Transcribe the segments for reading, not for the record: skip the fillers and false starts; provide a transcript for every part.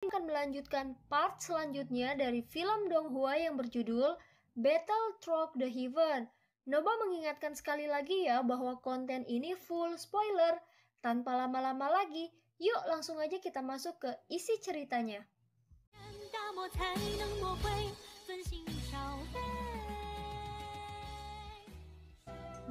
Akan melanjutkan part selanjutnya dari film Donghua yang berjudul Battle Through the Heaven. Noba mengingatkan sekali lagi ya bahwa konten ini full spoiler. Tanpa lama-lama lagi, yuk langsung aja kita masuk ke isi ceritanya.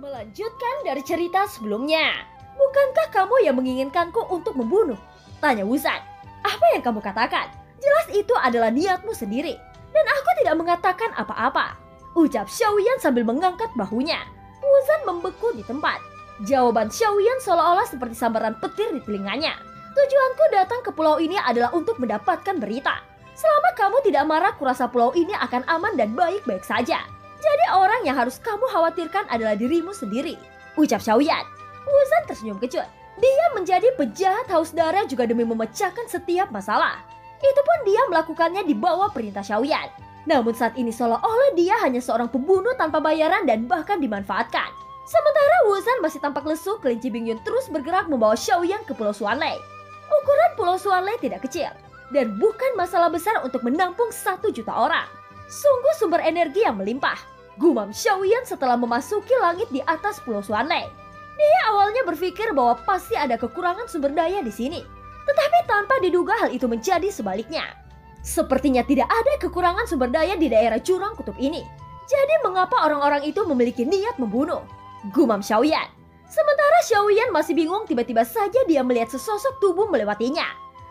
Melanjutkan dari cerita sebelumnya. Bukankah kamu yang menginginkanku untuk membunuh? Tanya Wuzan. Apa yang kamu katakan? Jelas itu adalah niatmu sendiri. Dan aku tidak mengatakan apa-apa. Ucap Xiaoyan sambil mengangkat bahunya. Wuzan membeku di tempat. Jawaban Xiaoyan seolah-olah seperti sambaran petir di telinganya. Tujuanku datang ke pulau ini adalah untuk mendapatkan berita. Selama kamu tidak marah, kurasa pulau ini akan aman dan baik-baik saja. Jadi orang yang harus kamu khawatirkan adalah dirimu sendiri. Ucap Xiaoyan. Wuzan tersenyum kecut. Dia menjadi penjahat haus darah juga demi memecahkan setiap masalah. Itu pun dia melakukannya di bawah perintah Xiaoyan. Namun saat ini seolah-olah dia hanya seorang pembunuh tanpa bayaran dan bahkan dimanfaatkan. Sementara Wuzan masih tampak lesu, kelinci Bingyun terus bergerak membawa Xiaoyan ke Pulau Xuanlei. Ukuran Pulau Xuanlei tidak kecil dan bukan masalah besar untuk menampung 1 juta orang. Sungguh sumber energi yang melimpah. Gumam Xiaoyan setelah memasuki langit di atas Pulau Xuanlei. Dia awalnya berpikir bahwa pasti ada kekurangan sumber daya di sini. Tetapi tanpa diduga hal itu menjadi sebaliknya. Sepertinya tidak ada kekurangan sumber daya di daerah jurang kutub ini. Jadi mengapa orang-orang itu memiliki niat membunuh? Gumam Xiaoyan. Sementara Xiaoyan masih bingung, tiba-tiba saja dia melihat sesosok tubuh melewatinya.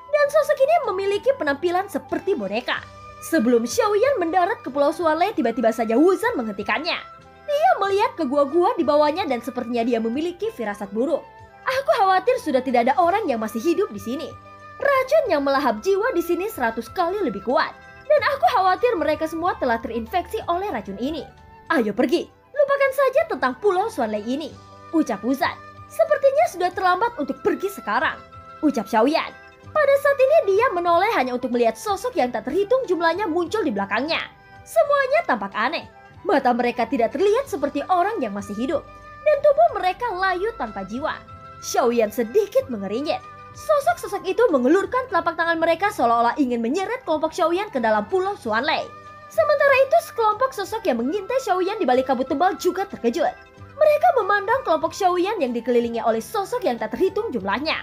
Dan sosok ini memiliki penampilan seperti boneka. Sebelum Xiaoyan mendarat ke Pulau Xuanlei, tiba-tiba saja Wuzan menghentikannya. Dia melihat ke gua-gua di bawahnya dan sepertinya dia memiliki firasat buruk. Aku khawatir sudah tidak ada orang yang masih hidup di sini. Racun yang melahap jiwa di sini 100 kali lebih kuat. Dan aku khawatir mereka semua telah terinfeksi oleh racun ini. Ayo pergi, lupakan saja tentang Pulau Xuanlei ini. Ucap Wuzan. Sepertinya sudah terlambat untuk pergi sekarang. Ucap Xiaoyan. Pada saat ini dia menoleh hanya untuk melihat sosok yang tak terhitung jumlahnya muncul di belakangnya. Semuanya tampak aneh. Mata mereka tidak terlihat seperti orang yang masih hidup. Dan tubuh mereka layu tanpa jiwa. Xiaoyan sedikit mengeringit. Sosok-sosok itu mengelurkan telapak tangan mereka seolah-olah ingin menyeret kelompok Xiaoyan ke dalam Pulau Xuanlei. Sementara itu sekelompok sosok yang mengintai Xiaoyan di balik kabut tebal juga terkejut. Mereka memandang kelompok Xiaoyan yang dikelilingi oleh sosok yang tak terhitung jumlahnya.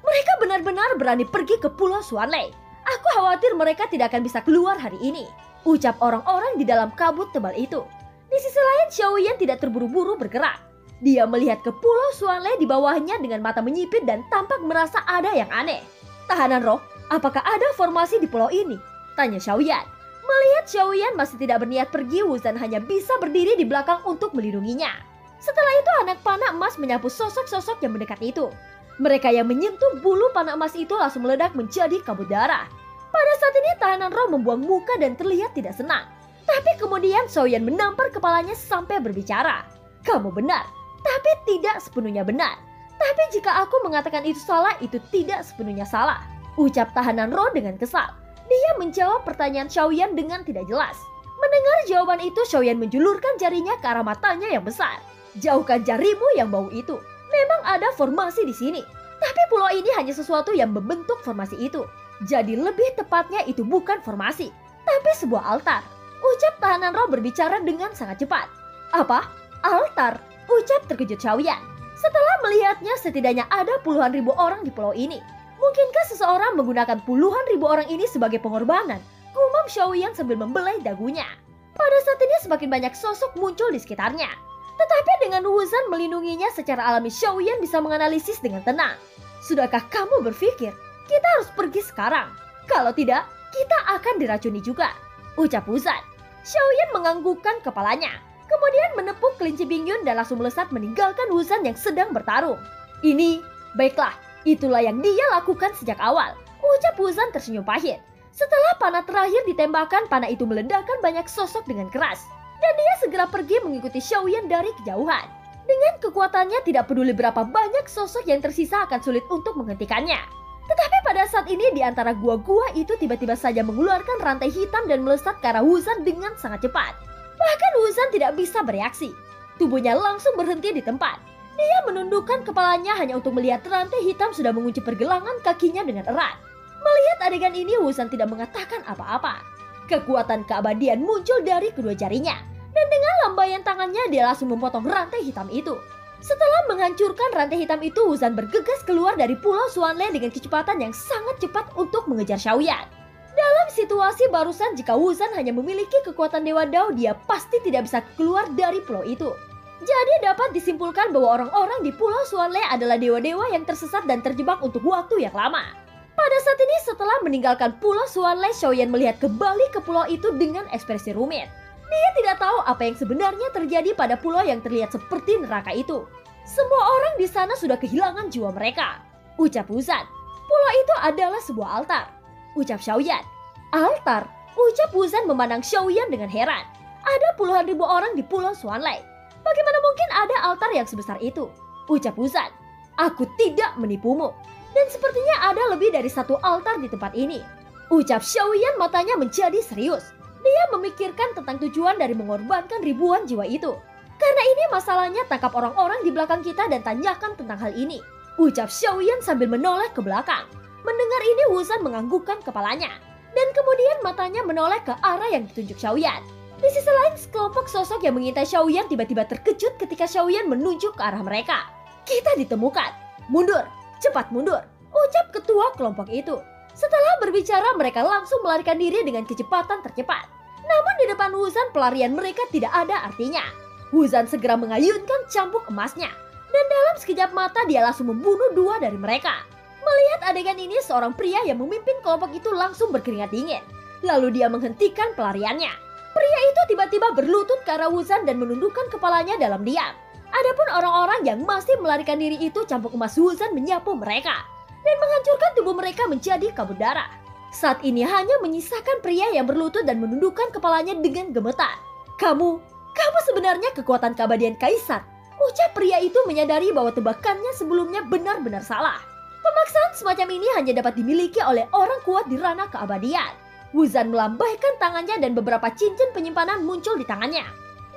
Mereka benar-benar berani pergi ke Pulau Xuanlei. Aku khawatir mereka tidak akan bisa keluar hari ini. Ucap orang-orang di dalam kabut tebal itu. Di sisi lain Xiaoyan tidak terburu-buru bergerak. Dia melihat ke Pulau Xuanlei di bawahnya dengan mata menyipit dan tampak merasa ada yang aneh. Tahanan roh, apakah ada formasi di pulau ini? Tanya Xiaoyan. Melihat Xiaoyan masih tidak berniat pergi, Wuzan hanya bisa berdiri di belakang untuk melindunginya. Setelah itu anak panah emas menyapu sosok-sosok yang mendekat itu. Mereka yang menyentuh bulu panah emas itu langsung meledak menjadi kabut darah. Pada saat ini tahanan roh membuang muka dan terlihat tidak senang. Tapi kemudian Xiaoyan menampar kepalanya sampai berbicara. Kamu benar, tapi tidak sepenuhnya benar. Tapi jika aku mengatakan itu salah, itu tidak sepenuhnya salah. Ucap tahanan roh dengan kesal. Dia menjawab pertanyaan Xiaoyan dengan tidak jelas. Mendengar jawaban itu, Xiaoyan menjulurkan jarinya ke arah matanya yang besar. Jauhkan jarimu yang bau itu. Memang ada formasi di sini. Tapi pulau ini hanya sesuatu yang membentuk formasi itu. Jadi lebih tepatnya itu bukan formasi, tapi sebuah altar. Ucap tahanan roh berbicara dengan sangat cepat. Apa? Altar? Ucap terkejut Xiaoyan. Setelah melihatnya setidaknya ada puluhan ribu orang di pulau ini. Mungkinkah seseorang menggunakan puluhan ribu orang ini sebagai pengorbanan? Gumam Xiaoyan sambil membelai dagunya. Pada saat ini semakin banyak sosok muncul di sekitarnya. Tetapi dengan Wuzan melindunginya secara alami, Xiaoyan bisa menganalisis dengan tenang. Sudahkah kamu berpikir kita harus pergi sekarang? Kalau tidak, kita akan diracuni juga. Ucap Wuzan. Xiaoyan menganggukkan kepalanya. Kemudian menepuk kelinci Bingyun dan langsung melesat meninggalkan Wuzan yang sedang bertarung. Ini, baiklah, itulah yang dia lakukan sejak awal. Ucap Wuzan tersenyum pahit. Setelah panah terakhir ditembakkan, panah itu meledakkan banyak sosok dengan keras. Dan dia segera pergi mengikuti Xiaoyan dari kejauhan. Dengan kekuatannya tidak peduli berapa banyak sosok yang tersisa akan sulit untuk menghentikannya. Tetapi pada saat ini di antara gua-gua itu tiba-tiba saja mengeluarkan rantai hitam dan melesat ke arah Wuzan dengan sangat cepat. Bahkan Wuzan tidak bisa bereaksi. Tubuhnya langsung berhenti di tempat. Dia menundukkan kepalanya hanya untuk melihat rantai hitam sudah mengunci pergelangan kakinya dengan erat. Melihat Melihat adegan ini, Wuzan tidak mengatakan apa-apa. Kekuatan keabadian muncul dari kedua jarinya, dan dengan lambaian tangannya dia langsung memotong rantai hitam itu. Setelah menghancurkan rantai hitam itu, Wuzan bergegas keluar dari Pulau Xuanle dengan kecepatan yang sangat cepat untuk mengejar Xiaoyan. Dalam situasi barusan, jika Wuzan hanya memiliki kekuatan Dewa Dao, dia pasti tidak bisa keluar dari pulau itu. Jadi dapat disimpulkan bahwa orang-orang di Pulau Xuanle adalah dewa-dewa yang tersesat dan terjebak untuk waktu yang lama. Pada saat ini, setelah meninggalkan Pulau Xuanle, Xiaoyan melihat kembali ke pulau itu dengan ekspresi rumit. Dia tidak tahu apa yang sebenarnya terjadi pada pulau yang terlihat seperti neraka itu. Semua orang di sana sudah kehilangan jiwa mereka. Ucap Wuzan, pulau itu adalah sebuah altar. Ucap Xiaoyan, altar? Ucap Wuzan memandang Xiaoyan dengan heran. Ada puluhan ribu orang di Pulau Xuanle. Bagaimana mungkin ada altar yang sebesar itu? Ucap Wuzan, aku tidak menipumu. Dan sepertinya ada lebih dari satu altar di tempat ini. Ucap Xiaoyan, matanya menjadi serius. Dia memikirkan tentang tujuan dari mengorbankan ribuan jiwa itu. Karena ini masalahnya, tangkap orang-orang di belakang kita dan tanyakan tentang hal ini. Ucap Xiaoyan sambil menoleh ke belakang. Mendengar ini, Wuzan menganggukkan kepalanya. Dan kemudian matanya menoleh ke arah yang ditunjuk Xiaoyan. Di sisi lain, sekelompok sosok yang mengintai Xiaoyan tiba-tiba terkejut ketika Xiaoyan menunjuk ke arah mereka. Kita ditemukan. Mundur. Cepat mundur, ucap ketua kelompok itu. Setelah berbicara, mereka langsung melarikan diri dengan kecepatan tercepat. Namun di depan Wuzan, pelarian mereka tidak ada artinya. Wuzan segera mengayunkan cambuk emasnya. Dan dalam sekejap mata dia langsung membunuh dua dari mereka. Melihat adegan ini, seorang pria yang memimpin kelompok itu langsung berkeringat dingin. Lalu dia menghentikan pelariannya. Pria itu tiba-tiba berlutut ke arah Wuzan dan menundukkan kepalanya dalam diam. Adapun orang-orang yang masih melarikan diri itu, cambuk emas Wuzan menyapu mereka dan menghancurkan tubuh mereka menjadi kabut darah. Saat ini hanya menyisakan pria yang berlutut dan menundukkan kepalanya dengan gemetar. Kamu sebenarnya kekuatan keabadian kaisar. Ucap pria itu menyadari bahwa tebakannya sebelumnya benar-benar salah. Pemaksaan semacam ini hanya dapat dimiliki oleh orang kuat di ranah keabadian. Wuzan melambaikan tangannya dan beberapa cincin penyimpanan muncul di tangannya.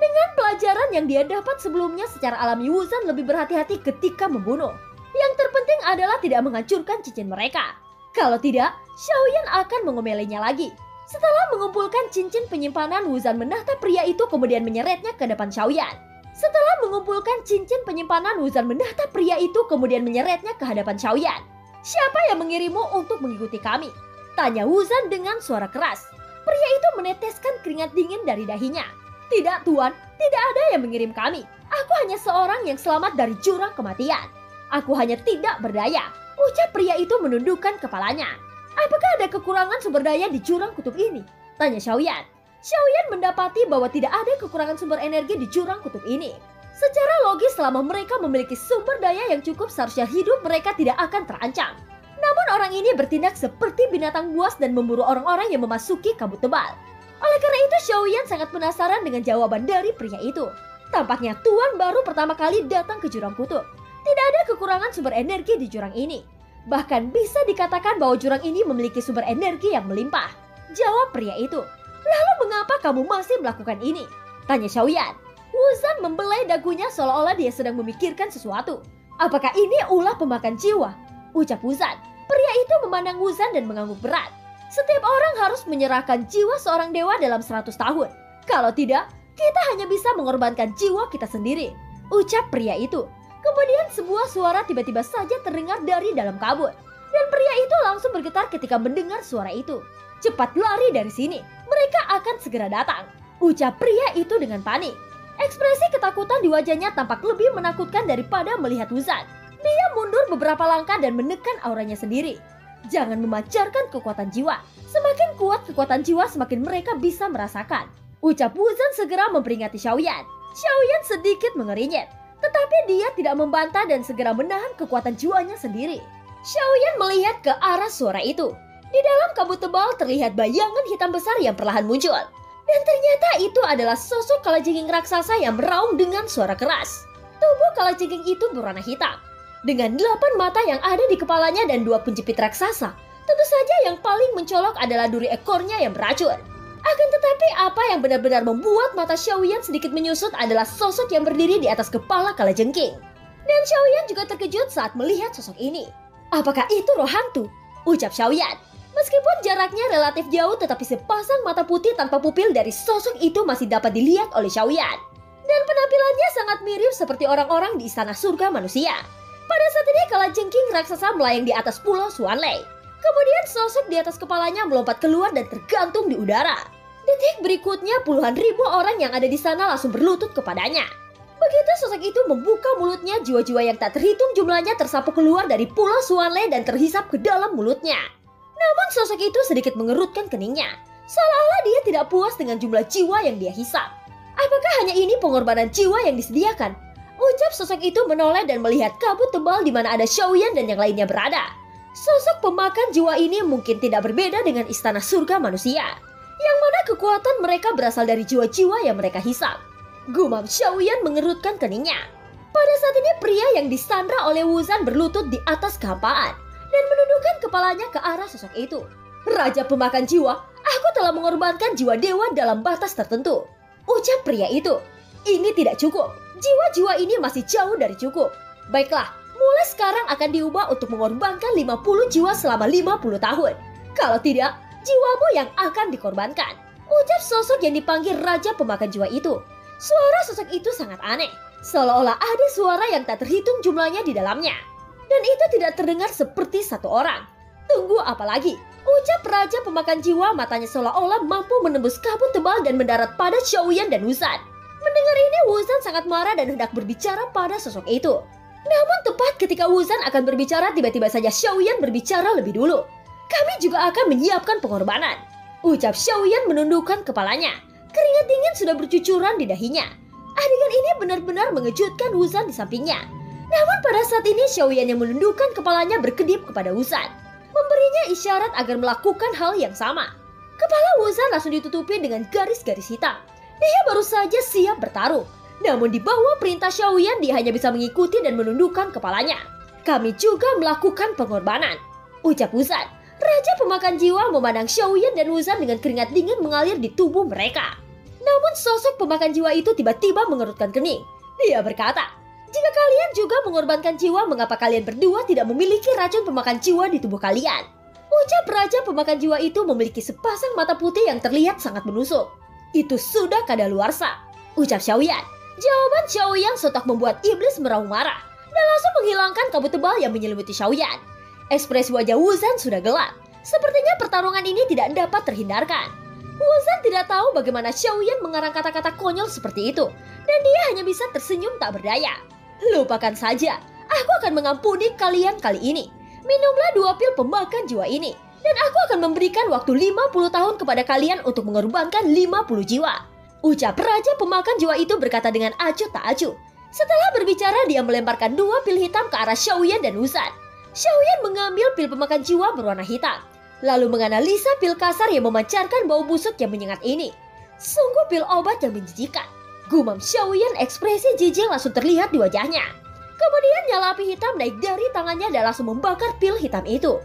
Dengan pelajaran yang dia dapat sebelumnya, secara alami Wuzan lebih berhati-hati ketika membunuh. Yang terpenting adalah tidak menghancurkan cincin mereka. Kalau tidak, Xiaoyan akan mengomelenya lagi. Setelah mengumpulkan cincin penyimpanan, Wuzan menatap pria itu kemudian menyeretnya ke depan Xiaoyan. Setelah mengumpulkan cincin penyimpanan, Wuzan menatap pria itu kemudian menyeretnya ke hadapan Xiaoyan. Siapa yang mengirimmu untuk mengikuti kami? Tanya Wuzan dengan suara keras. Pria itu meneteskan keringat dingin dari dahinya. Tidak tuan, tidak ada yang mengirim kami. Aku hanya seorang yang selamat dari jurang kematian. Aku hanya tidak berdaya. Ucap pria itu menundukkan kepalanya. Apakah ada kekurangan sumber daya di jurang kutub ini? Tanya Xiaoyan. Xiaoyan mendapati bahwa tidak ada kekurangan sumber energi di jurang kutub ini. Secara logis, selama mereka memiliki sumber daya yang cukup, seharusnya hidup mereka tidak akan terancam. Namun orang ini bertindak seperti binatang buas dan memburu orang-orang yang memasuki kabut tebal. Oleh karena itu, Xiaoyan sangat penasaran dengan jawaban dari pria itu. Tampaknya tuan baru pertama kali datang ke jurang kutub. Tidak ada kekurangan sumber energi di jurang ini. Bahkan bisa dikatakan bahwa jurang ini memiliki sumber energi yang melimpah. Jawab pria itu. Lalu mengapa kamu masih melakukan ini? Tanya Xiaoyan. Wuzan membelai dagunya seolah-olah dia sedang memikirkan sesuatu. Apakah ini ulah pemakan jiwa? Ucap Wuzan. Pria itu memandang Wuzan dan mengangguk berat. Setiap orang harus menyerahkan jiwa seorang dewa dalam 100 tahun. Kalau tidak, kita hanya bisa mengorbankan jiwa kita sendiri. Ucap pria itu. Kemudian sebuah suara tiba-tiba saja terdengar dari dalam kabut. Dan pria itu langsung bergetar ketika mendengar suara itu. Cepat lari dari sini, mereka akan segera datang. Ucap pria itu dengan panik. Ekspresi ketakutan di wajahnya tampak lebih menakutkan daripada melihat Wuzan. Dia mundur beberapa langkah dan menekan auranya sendiri. Jangan memancarkan kekuatan jiwa. Semakin kuat kekuatan jiwa, semakin mereka bisa merasakan. Ucap Wuzan segera memperingati Xiaoyan. Xiaoyan sedikit mengerinyet, tetapi dia tidak membantah dan segera menahan kekuatan jiwanya sendiri. Xiaoyan melihat ke arah suara itu. Di dalam kabut tebal terlihat bayangan hitam besar yang perlahan muncul. Dan ternyata itu adalah sosok kalajengking raksasa yang meraung dengan suara keras. Tubuh kalajengking itu berwarna hitam. Dengan 8 mata yang ada di kepalanya dan 2 penjepit raksasa, tentu saja yang paling mencolok adalah duri ekornya yang beracun. Akan tetapi apa yang benar-benar membuat mata Xiaoyan sedikit menyusut adalah sosok yang berdiri di atas kepala kalajengking. Dan Xiaoyan juga terkejut saat melihat sosok ini. Apakah itu roh hantu? Ucap Xiaoyan. Meskipun jaraknya relatif jauh, tetapi sepasang mata putih tanpa pupil dari sosok itu masih dapat dilihat oleh Xiaoyan. Dan penampilannya sangat mirip seperti orang-orang di istana surga manusia. Pada saat ini kalajengking raksasa melayang di atas pulau Xuanlei. Kemudian sosok di atas kepalanya melompat keluar dan tergantung di udara. Detik berikutnya puluhan ribu orang yang ada di sana langsung berlutut kepadanya. Begitu sosok itu membuka mulutnya, jiwa-jiwa yang tak terhitung jumlahnya tersapu keluar dari pulau Xuanlei dan terhisap ke dalam mulutnya. Namun sosok itu sedikit mengerutkan keningnya, seolah-olah dia tidak puas dengan jumlah jiwa yang dia hisap. Apakah hanya ini pengorbanan jiwa yang disediakan? Ucap sosok itu menoleh dan melihat kabut tebal di mana ada Xiaoyan dan yang lainnya berada. Sosok pemakan jiwa ini mungkin tidak berbeda dengan istana surga manusia, yang mana kekuatan mereka berasal dari jiwa-jiwa yang mereka hisap. Gumam Xiaoyan mengerutkan keningnya. Pada saat ini pria yang disandra oleh Wuzan berlutut di atas kehampaan dan menundukkan kepalanya ke arah sosok itu. Raja pemakan jiwa, aku telah mengorbankan jiwa dewa dalam batas tertentu. Ucap pria itu. Ini tidak cukup. Jiwa-jiwa ini masih jauh dari cukup. Baiklah, mulai sekarang akan diubah untuk mengorbankan 50 jiwa selama 50 tahun. Kalau tidak, jiwamu yang akan dikorbankan. Ucap sosok yang dipanggil Raja Pemakan Jiwa itu. Suara sosok itu sangat aneh. Seolah-olah ada suara yang tak terhitung jumlahnya di dalamnya. Dan itu tidak terdengar seperti satu orang. Tunggu apa lagi? Ucap Raja Pemakan Jiwa, matanya seolah-olah mampu menembus kabut tebal dan mendarat pada Xiaoyan dan Wuzan. Mendengar ini, Wuzan sangat marah dan hendak berbicara pada sosok itu. Namun tepat ketika Wuzan akan berbicara, tiba-tiba saja Xiaoyan berbicara lebih dulu. Kami juga akan menyiapkan pengorbanan. Ucap Xiaoyan menundukkan kepalanya. Keringat dingin sudah bercucuran di dahinya. Adegan ini benar-benar mengejutkan Wuzan di sampingnya. Namun pada saat ini Xiaoyan yang menundukkan kepalanya berkedip kepada Wuzan, memberinya isyarat agar melakukan hal yang sama. Kepala Wuzan langsung ditutupi dengan garis-garis hitam. Dia baru saja siap bertarung. Namun di bawah perintah Xiaoyan, dia hanya bisa mengikuti dan menundukkan kepalanya. Kami juga melakukan pengorbanan. Ucap Wuzan. Raja Pemakan Jiwa memandang Xiaoyan dan Wuzan dengan keringat dingin mengalir di tubuh mereka. Namun sosok pemakan jiwa itu tiba-tiba mengerutkan kening. Dia berkata, jika kalian juga mengorbankan jiwa, mengapa kalian berdua tidak memiliki racun pemakan jiwa di tubuh kalian? Ucap Raja Pemakan Jiwa itu memiliki sepasang mata putih yang terlihat sangat menusuk. Itu sudah kadaluarsa. Ucap Xiaoyan. Jawaban Xiaoyan sontak membuat iblis meraung marah dan langsung menghilangkan kabut tebal yang menyelimuti Xiaoyan. Ekspresi wajah Wuzan sudah gelap. Sepertinya pertarungan ini tidak dapat terhindarkan. Wuzan tidak tahu bagaimana Xiaoyan mengarang kata-kata konyol seperti itu, dan dia hanya bisa tersenyum tak berdaya. Lupakan saja, aku akan mengampuni kalian kali ini. Minumlah 2 pil pemakan jiwa ini, dan aku akan memberikan waktu 50 tahun kepada kalian untuk mengorbankan 50 jiwa. Ucap Raja Pemakan Jiwa itu berkata dengan acuh tak acuh. Setelah berbicara, dia melemparkan 2 pil hitam ke arah Xiaoyan dan Wuzan. Xiaoyan mengambil pil pemakan jiwa berwarna hitam, lalu menganalisa pil kasar yang memancarkan bau busuk yang menyengat ini. Sungguh pil obat yang menjijikan. Gumam Xiaoyan, ekspresi jijik langsung terlihat di wajahnya. Kemudian nyala api hitam naik dari tangannya dan langsung membakar pil hitam itu.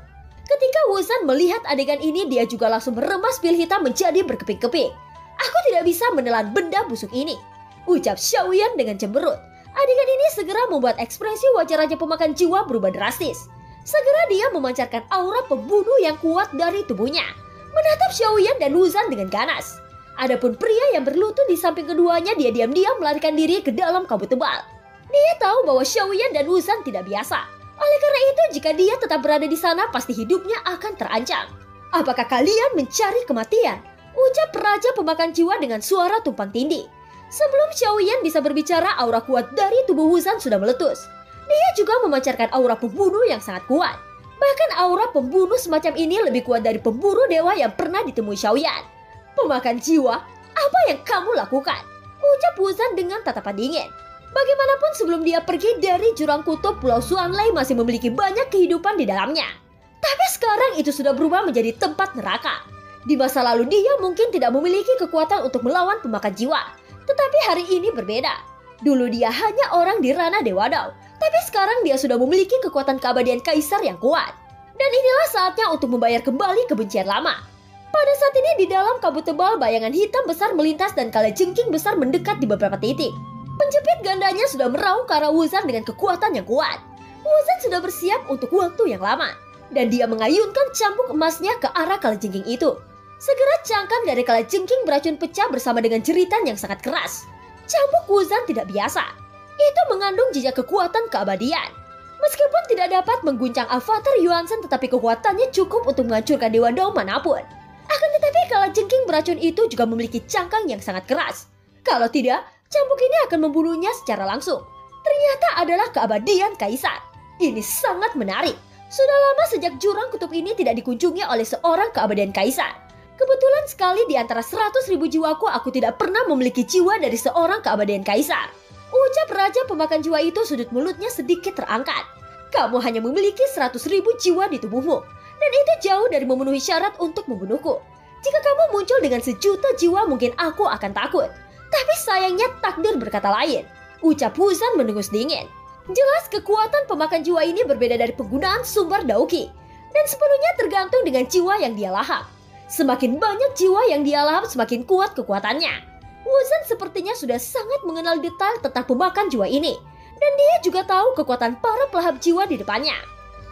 Ketika Wuzan melihat adegan ini, dia juga langsung meremas pil hitam menjadi berkeping-keping. Aku tidak bisa menelan benda busuk ini. Ucap Xiaoyan dengan cemberut. Adegan ini segera membuat ekspresi wajah Raja Pemakan Jiwa berubah drastis. Segera dia memancarkan aura pembunuh yang kuat dari tubuhnya, menatap Xiaoyan dan Wuzan dengan ganas. Adapun pria yang berlutut di samping keduanya, dia diam-diam melarikan diri ke dalam kabut tebal. Dia tahu bahwa Xiaoyan dan Wuzan tidak biasa. Oleh karena itu, jika dia tetap berada di sana, pasti hidupnya akan terancam. Apakah kalian mencari kematian? Ucap Raja Pemakan Jiwa dengan suara tumpang tindih. Sebelum Xiaoyan bisa berbicara, aura kuat dari tubuh Wuzan sudah meletus. Dia juga memancarkan aura pembunuh yang sangat kuat. Bahkan aura pembunuh semacam ini lebih kuat dari pemburu dewa yang pernah ditemui Xiaoyan. Pemakan jiwa, apa yang kamu lakukan? Ucap Wuzan dengan tatapan dingin. Bagaimanapun sebelum dia pergi dari jurang kutub, Pulau Xuanlei masih memiliki banyak kehidupan di dalamnya. Tapi sekarang itu sudah berubah menjadi tempat neraka. Di masa lalu dia mungkin tidak memiliki kekuatan untuk melawan pemakan jiwa. Tetapi hari ini berbeda. Dulu dia hanya orang di ranah Dewa Dao, tapi sekarang dia sudah memiliki kekuatan keabadian kaisar yang kuat. Dan inilah saatnya untuk membayar kembali kebencian lama. Pada saat ini di dalam kabut tebal, bayangan hitam besar melintas dan kalajengking besar mendekat di beberapa titik. Penjepit gandanya sudah meraung ke arah Wuzan dengan kekuatan yang kuat. Wuzan sudah bersiap untuk waktu yang lama. dan dia mengayunkan cambuk emasnya ke arah kalajengking itu. Segera cangkang dari kalajengking beracun pecah bersama dengan jeritan yang sangat keras. Cambuk Wuzan tidak biasa. Itu mengandung jejak kekuatan keabadian. Meskipun tidak dapat mengguncang avatar Yuansen, tetapi kekuatannya cukup untuk menghancurkan Dewa Dao manapun. Akan tetapi kalajengking beracun itu juga memiliki cangkang yang sangat keras. Kalau tidak, cambuk ini akan membunuhnya secara langsung. Ternyata adalah keabadian Kaisar. Ini sangat menarik. Sudah lama sejak jurang kutub ini tidak dikunjungi oleh seorang keabadian Kaisar. Kebetulan sekali di antara 100.000 jiwaku, aku tidak pernah memiliki jiwa dari seorang keabadian Kaisar. Ucap Raja Pemakan Jiwa itu, sudut mulutnya sedikit terangkat. Kamu hanya memiliki 100.000 jiwa di tubuhmu, dan itu jauh dari memenuhi syarat untuk membunuhku. Jika kamu muncul dengan 1.000.000 jiwa, mungkin aku akan takut. Tapi sayangnya takdir berkata lain. Ucap Wuzan mendengus dingin. Jelas kekuatan pemakan jiwa ini berbeda dari penggunaan sumber Daoki, dan sepenuhnya tergantung dengan jiwa yang dia lahap. Semakin banyak jiwa yang dia lahap, semakin kuat kekuatannya. Wuzan sepertinya sudah sangat mengenal detail tentang pemakan jiwa ini, dan dia juga tahu kekuatan para pelahap jiwa di depannya.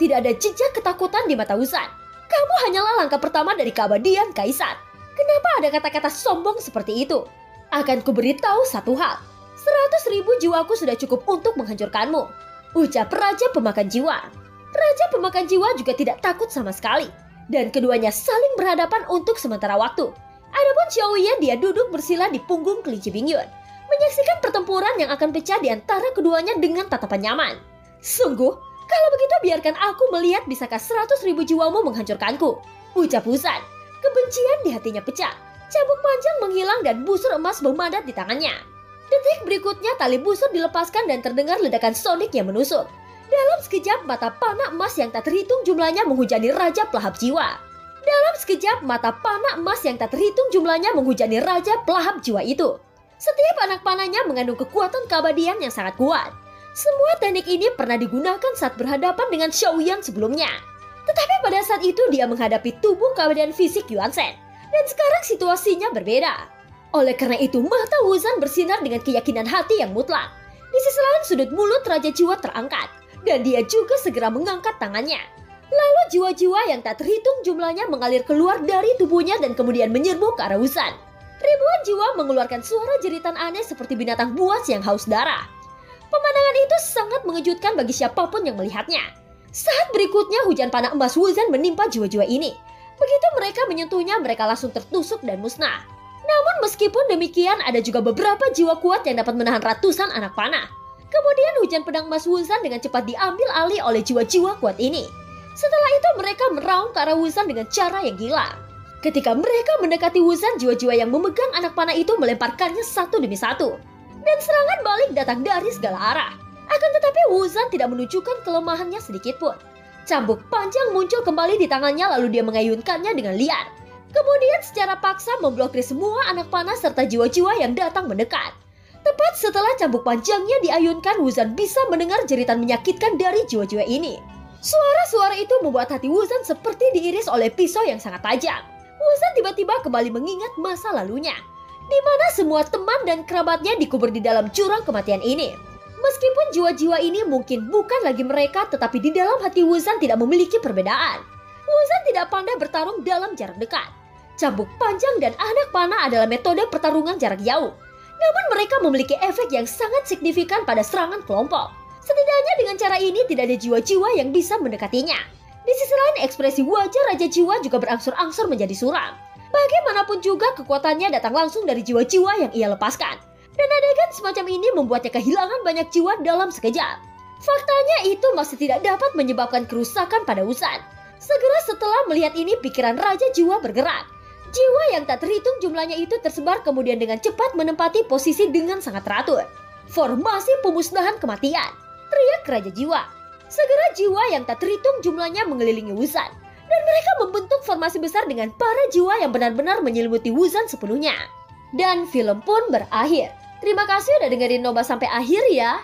Tidak ada jejak ketakutan di mata Wuzan. Kamu hanyalah langkah pertama dari keabadian Kaisar. Kenapa ada kata-kata sombong seperti itu? Akan kuberitahu satu hal. 100.000 jiwaku sudah cukup untuk menghancurkanmu. Ucap Raja Pemakan Jiwa. Raja Pemakan Jiwa juga tidak takut sama sekali. Dan keduanya saling berhadapan untuk sementara waktu. Adapun Xiaoyan, dia duduk bersila di punggung kelinci Bingyun, menyaksikan pertempuran yang akan pecah di antara keduanya dengan tatapan nyaman. Sungguh, kalau begitu biarkan aku melihat bisakah 100.000 jiwamu menghancurkanku. Ucap Wuzan. Kebencian di hatinya pecah. Cambuk panjang menghilang dan busur emas memadat di tangannya. Detik berikutnya tali busur dilepaskan dan terdengar ledakan sonik yang menusuk. Dalam sekejap mata panah emas yang tak terhitung jumlahnya menghujani Raja Pelahap Jiwa. Dalam sekejap mata panah emas yang tak terhitung jumlahnya menghujani Raja Pelahap Jiwa itu. Setiap anak panahnya mengandung kekuatan keabadian yang sangat kuat. Semua teknik ini pernah digunakan saat berhadapan dengan Xiaoyan sebelumnya. Tetapi pada saat itu dia menghadapi tubuh keabadian fisik Yuansen. Dan sekarang situasinya berbeda. Oleh karena itu mata Wuzan bersinar dengan keyakinan hati yang mutlak. Di sisi lain sudut mulut Raja Jiwa terangkat. Dan dia juga segera mengangkat tangannya. Lalu jiwa-jiwa yang tak terhitung jumlahnya mengalir keluar dari tubuhnya dan kemudian menyerbu ke arah Wuzan. Ribuan jiwa mengeluarkan suara jeritan aneh seperti binatang buas yang haus darah. Pemandangan itu sangat mengejutkan bagi siapapun yang melihatnya. Saat berikutnya hujan panah emas Wuzan menimpa jiwa-jiwa ini. Begitu mereka menyentuhnya, mereka langsung tertusuk dan musnah. Namun meskipun demikian, ada juga beberapa jiwa kuat yang dapat menahan ratusan anak panah. Kemudian hujan pedang emas Wuzan dengan cepat diambil alih oleh jiwa-jiwa kuat ini. Setelah itu mereka meraung ke arah Wuzan dengan cara yang gila. Ketika mereka mendekati Wuzan, jiwa-jiwa yang memegang anak panah itu melemparkannya satu demi satu. Dan serangan balik datang dari segala arah. Akan tetapi Wuzan tidak menunjukkan kelemahannya sedikit pun. Cambuk panjang muncul kembali di tangannya lalu dia mengayunkannya dengan liar. Kemudian secara paksa memblokir semua anak panah serta jiwa-jiwa yang datang mendekat. Tepat setelah cambuk panjangnya diayunkan, Wuzan bisa mendengar jeritan menyakitkan dari jiwa-jiwa ini. Suara-suara itu membuat hati Wuzan seperti diiris oleh pisau yang sangat tajam. Wuzan tiba-tiba kembali mengingat masa lalunya, di mana semua teman dan kerabatnya dikubur di dalam jurang kematian ini. Meskipun jiwa-jiwa ini mungkin bukan lagi mereka, tetapi di dalam hati Wuzan tidak memiliki perbedaan. Wuzan tidak pandai bertarung dalam jarak dekat. Cambuk panjang dan anak panah adalah metode pertarungan jarak jauh. Namun mereka memiliki efek yang sangat signifikan pada serangan kelompok. Setidaknya dengan cara ini tidak ada jiwa-jiwa yang bisa mendekatinya. Di sisi lain ekspresi wajah Raja Jiwa juga berangsur-angsur menjadi suram. Bagaimanapun juga kekuatannya datang langsung dari jiwa-jiwa yang ia lepaskan. Dan adegan semacam ini membuatnya kehilangan banyak jiwa dalam sekejap. Faktanya itu masih tidak dapat menyebabkan kerusakan pada Wuzan. Segera setelah melihat ini pikiran Raja Jiwa bergerak. Jiwa yang tak terhitung jumlahnya itu tersebar kemudian dengan cepat menempati posisi dengan sangat teratur. Formasi pemusnahan kematian, teriak Raja Jiwa. Segera jiwa yang tak terhitung jumlahnya mengelilingi Wuzan. Dan mereka membentuk formasi besar dengan para jiwa yang benar-benar menyelimuti Wuzan sepenuhnya. Dan film pun berakhir. Terima kasih udah dengerin Noba sampai akhir ya.